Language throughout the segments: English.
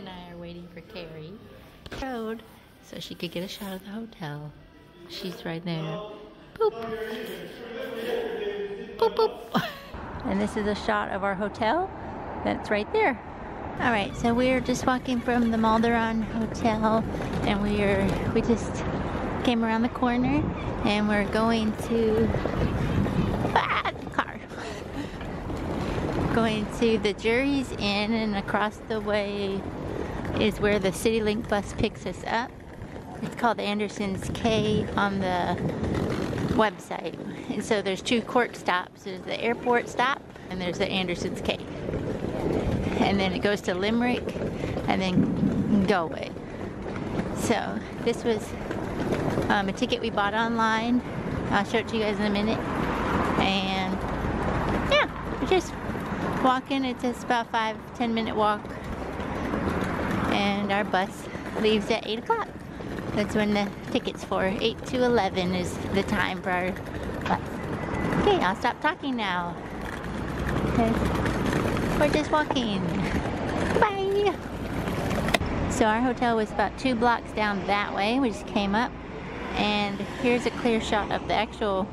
and I are waiting for Kari road so she could get a shot of the hotel. She's right there. Boop. Boop, boop. And this is a shot of our hotel. That's right there. All right, so we're just walking from the Malderon Hotel, and we just came around the corner, and we're going to car. Going to the Jury's Inn, and across the way is where the CityLink bus picks us up. It's called Anderson's K on the website. And so there's two Cork stops. There's the airport stop, and there's the Anderson's K. And then it goes to Limerick, and then Galway. So this was a ticket we bought online. I'll show it to you guys in a minute. And yeah, we're just walking. It's just about 5-10 minute walk. And our bus leaves at 8 o'clock. That's when the ticket's for. 8 to 11 is the time for our bus. Okay, I'll stop talking now. We're just walking. Bye! So our hotel was about 2 blocks down that way. We just came up. And here's a clear shot of the actual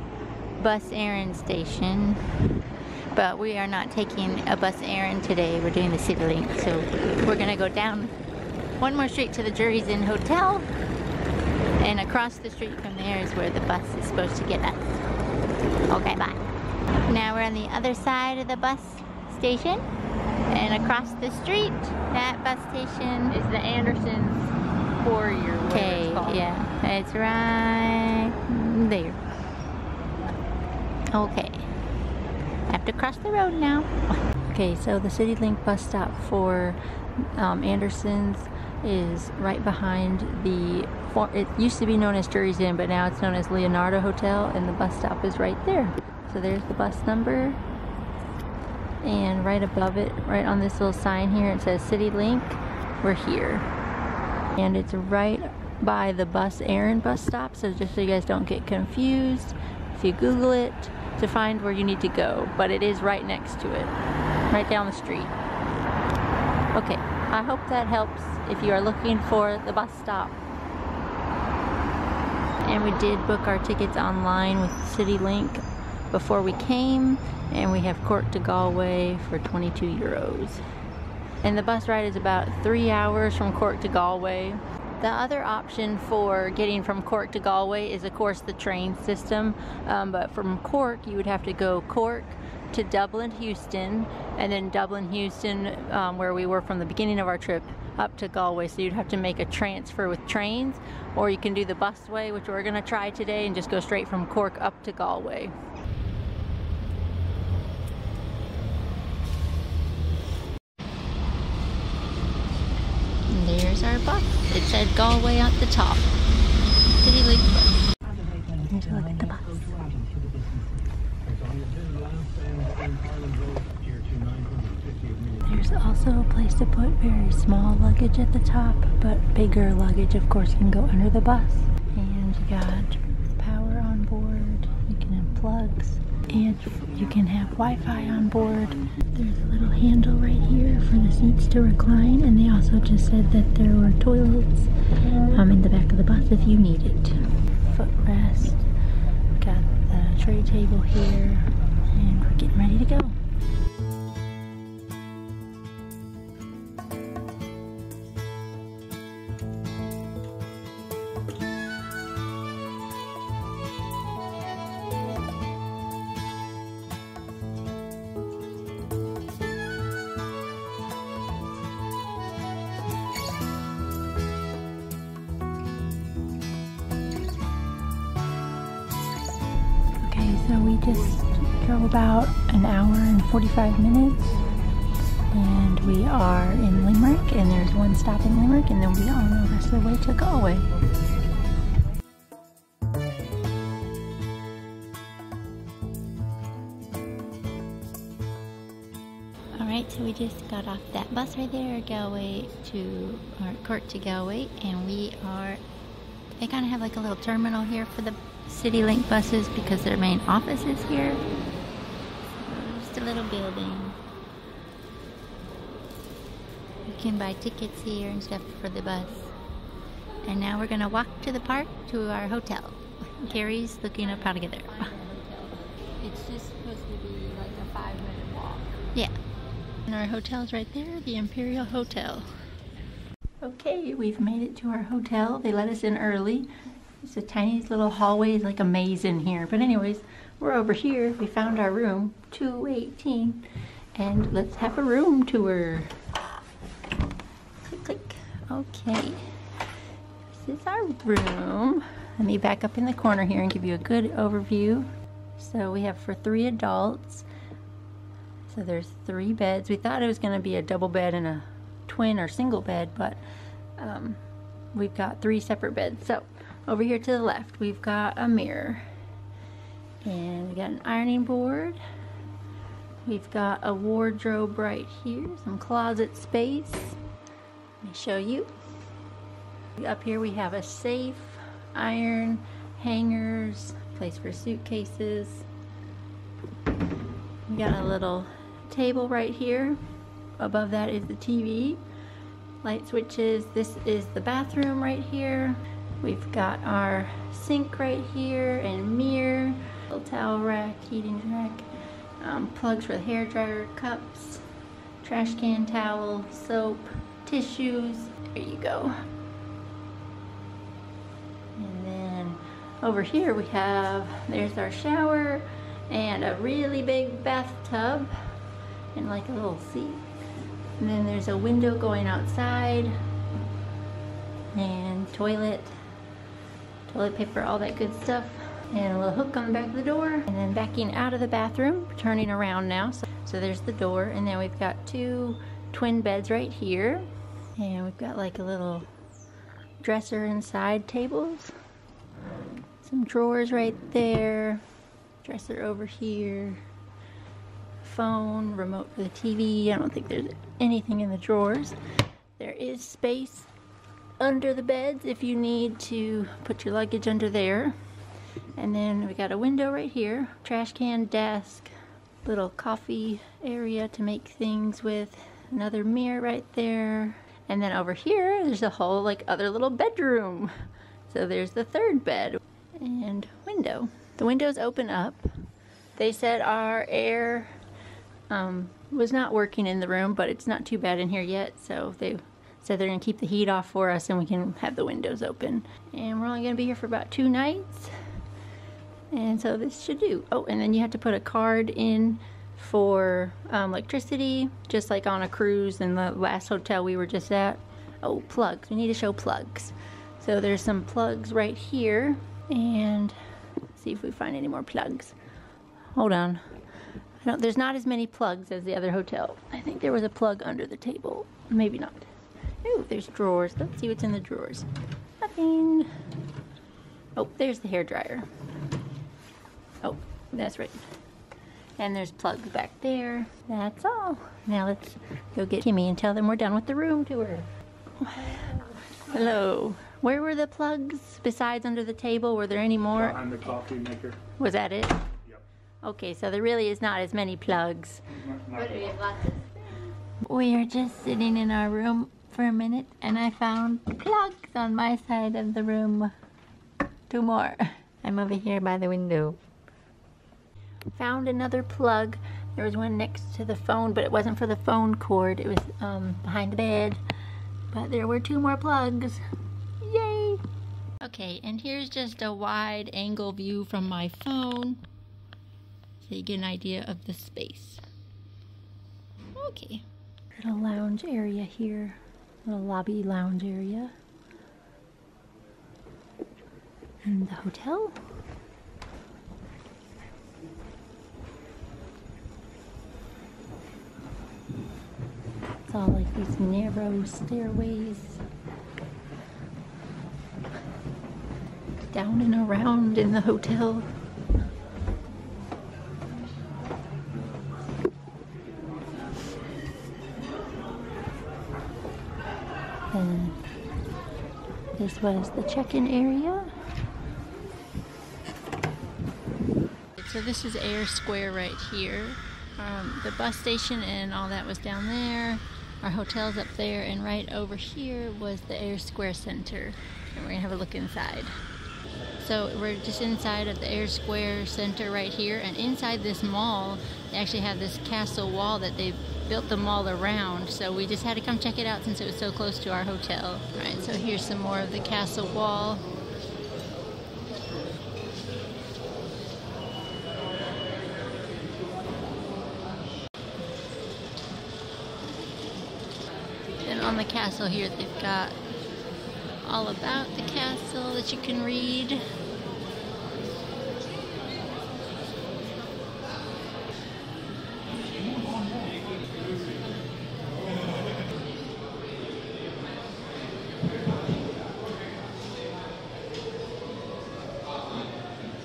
bus errand station. But we are not taking a bus errand today. We're doing the CityLink. So we're gonna go down one more street to the Jury's Inn Hotel. And across the street from there is where the bus is supposed to get us. Okay, bye. Now we're on the other side of the bus station, and across the street, that bus station is the Anderson's Quarry or whatever it's called. Yeah, it's right there. Okay, I have to cross the road now. Okay, so the CityLink bus stop for Anderson's is right behind it used to be known as Jury's Inn, but now it's known as Leonardo Hotel, and the bus stop is right there. So there's the bus number. And right above it, right on this little sign here, it says CityLink. We're here. And it's right by the bus errand bus stop, so just so you guys don't get confused, if you Google it to find where you need to go, but it is right next to it, right down the street. Okay, I hope that helps if you are looking for the bus stop. And we did book our tickets online with CityLink before we came, and we have Cork to Galway for 22 euros. And the bus ride is about 3 hours from Cork to Galway. The other option for getting from Cork to Galway is, of course, the train system, but from Cork you would have to go Cork to Dublin, Houston, and then Dublin, Houston, where we were from the beginning of our trip, up to Galway. So you'd have to make a transfer with trains, or you can do the busway, which we're gonna try today, and just go straight from Cork up to Galway. And there's our bus. It said Galway at the top. CityLink bus. Here's a look at the bus. There's also a place to put very small luggage at the top, but bigger luggage, of course, can go under the bus. And you got power on board, you can have plugs, and you can have Wi-Fi on board. There's a little handle right here for the seats to recline, and they also just said that there were toilets in the back of the bus if you need it. Footrest, got the tray table here, and we're getting ready to go. So we just drove about an hour and 45 minutes, and we are in Limerick, and there's one stop in Limerick, and then we'll be on the rest of the way to Galway. Alright, so we just got off that bus right there, Cork to Galway, and they kind of have like a little terminal here for the CityLink buses because their main office is here. So just a little building. We can buy tickets here and stuff for the bus. And now we're gonna walk to the park to our hotel. Kari's looking up how to get there. It's just supposed to be like a 5-minute walk. Yeah. And our hotel's right there, the Imperial Hotel. Okay, we've made it to our hotel. They let us in early. It's a tiny little hallway, like a maze in here. But anyways, we're over here. We found our room, 218. And let's have a room tour. Click, click. Okay. This is our room. Let me back up in the corner here and give you a good overview. So we have for 3 adults. So there's 3 beds. We thought it was going to be a double bed and a twin or single bed, but we've got 3 separate beds. So over here to the left, we've got a mirror. And we got an ironing board. We've got a wardrobe right here, some closet space. Let me show you. Up here we have a safe, iron, hangers, place for suitcases. We got a little table right here. Above that is the TV. Light switches. This is the bathroom right here. We've got our sink right here and mirror. Little towel rack, heating rack. Plugs for the hair dryer, cups, trash can, towel, soap, tissues. There you go. And then over here we have, there's our shower and a really big bathtub and like a little seat. And then there's a window going outside and toilet paper, all that good stuff. And a little hook on the back of the door. And then backing out of the bathroom, turning around now. So there's the door. And then we've got 2 twin beds right here. And we've got like a little dresser and side tables. Some drawers right there. Dresser over here. Phone, remote for the TV. I don't think there's anything in the drawers. There is space under the beds if you need to put your luggage under there. And then we got a window right here, trash can, desk, little coffee area to make things with, another mirror right there. And then over here, there's a whole like other little bedroom. So there's the 3rd bed and window. The windows open up. They said our air was not working in the room, but it's not too bad in here yet. So they said they're gonna keep the heat off for us and we can have the windows open. And we're only gonna be here for about 2 nights. And so this should do. Oh, and then you have to put a card in for electricity, just like on a cruise in the last hotel we were just at. Oh, plugs. We need to show plugs. So there's some plugs right here. And let's see if we find any more plugs. Hold on. There's not as many plugs as the other hotel. I think there was a plug under the table. Maybe not. Ooh, there's drawers. Let's see what's in the drawers. Nothing. Oh, there's the hairdryer. Oh, that's right. And there's plugs back there. That's all. Now let's go get Kimi and tell them we're done with the room tour. Hello. Where were the plugs besides under the table? Were there any more? Behind the coffee maker. Was that it? Yep. Okay, so there really is not as many plugs. Not we have lots of space. We are just sitting in our room for a minute and I found plugs on my side of the room. 2 more. I'm over here by the window. Found another plug. There was one next to the phone, but it wasn't for the phone cord. It was behind the bed. But there were 2 more plugs. Yay! Okay, and here's just a wide angle view from my phone, so you get an idea of the space. Okay. Little lounge area here. Little lobby lounge area. And the hotel. It's all like these narrow stairways. Down and around in the hotel. And this was the check-in area. So this is Air Square right here. The bus station and all that was down there. Our hotel's up there, and right over here was the Air Square Center. And we're gonna have a look inside. So we're just inside of the Air Square Center right here, and inside this mall, they actually have this castle wall that they built the mall around. So we just had to come check it out since it was so close to our hotel. All right, so here's some more of the castle wall. And on the castle here, they've got all about the castle that you can read.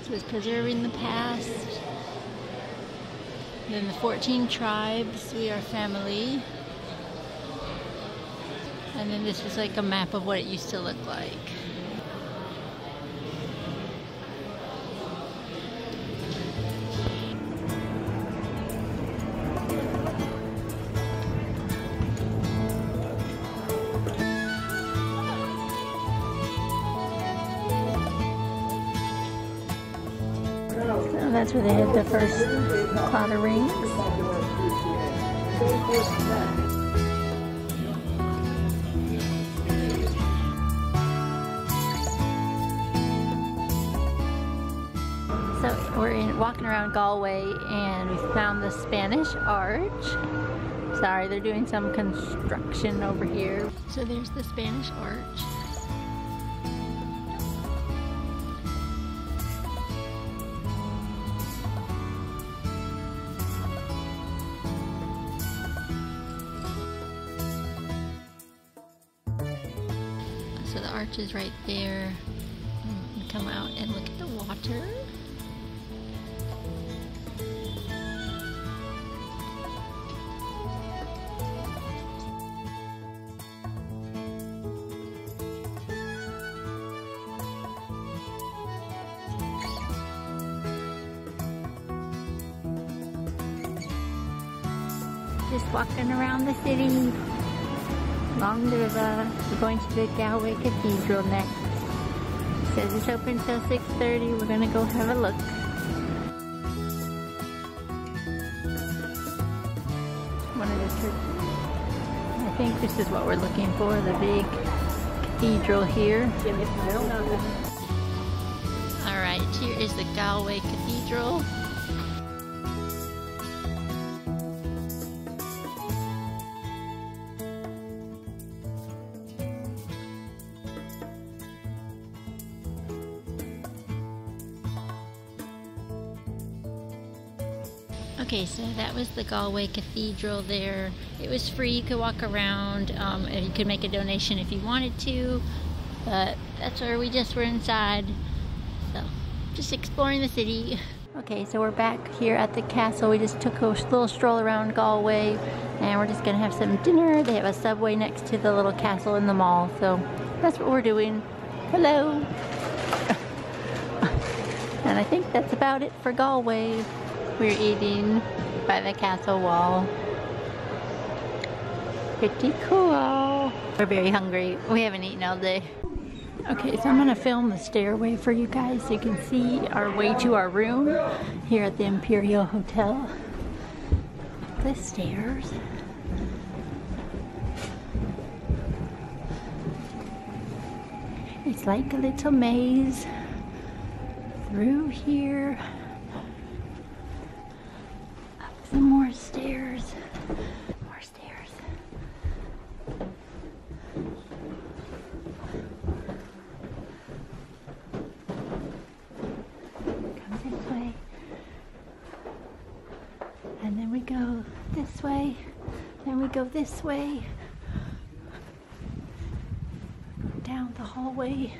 So it's preserving the past. Then the 14 tribes, we are family. And then this is like a map of what it used to look like. So that's where they had the first cloud of rings. So we're walking around Galway, and we found the Spanish Arch. Sorry, they're doing some construction over here. So there's the Spanish Arch. So the arch is right there. You come out and look at the water. Just walking around the city along the river. We're going to the Galway Cathedral next. It says it's open till 6:30. We're gonna go have a look. One of the churches. I think this is what we're looking for, the big cathedral here. Alright, here is the Galway Cathedral. Okay, so that was the Galway Cathedral there. It was free, you could walk around, and you could make a donation if you wanted to, but that's where we just were inside, so just exploring the city. Okay, so we're back here at the castle. We just took a little stroll around Galway, and we're just gonna have some dinner. They have a Subway next to the little castle in the mall, so that's what we're doing. Hello! And I think that's about it for Galway. We're eating by the castle wall. Pretty cool. We're very hungry. We haven't eaten all day. Okay, so I'm gonna film the stairway for you guys so you can see our way to our room here at the Imperial Hotel. The stairs. It's like a little maze through here. Some more stairs. More stairs. Come this way. And then we go this way. Then we go this way. Down the hallway.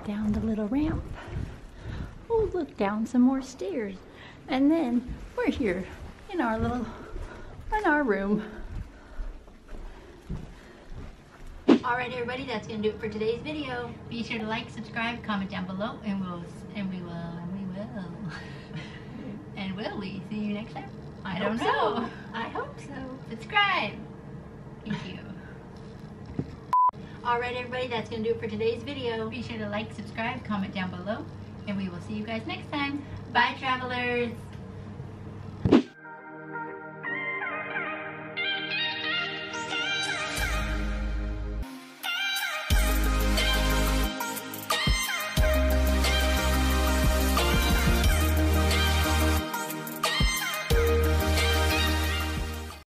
Down the little ramp. Oh, look, down some more stairs. And then we're here in our room. Alright everybody, that's going to do it for today's video. Be sure to like, subscribe, comment down below, and will we see you next time? I don't know. So. I hope so. Subscribe. Thank you. Alright everybody, that's going to do it for today's video. Be sure to like, subscribe, comment down below, and we will see you guys next time. Bye travelers.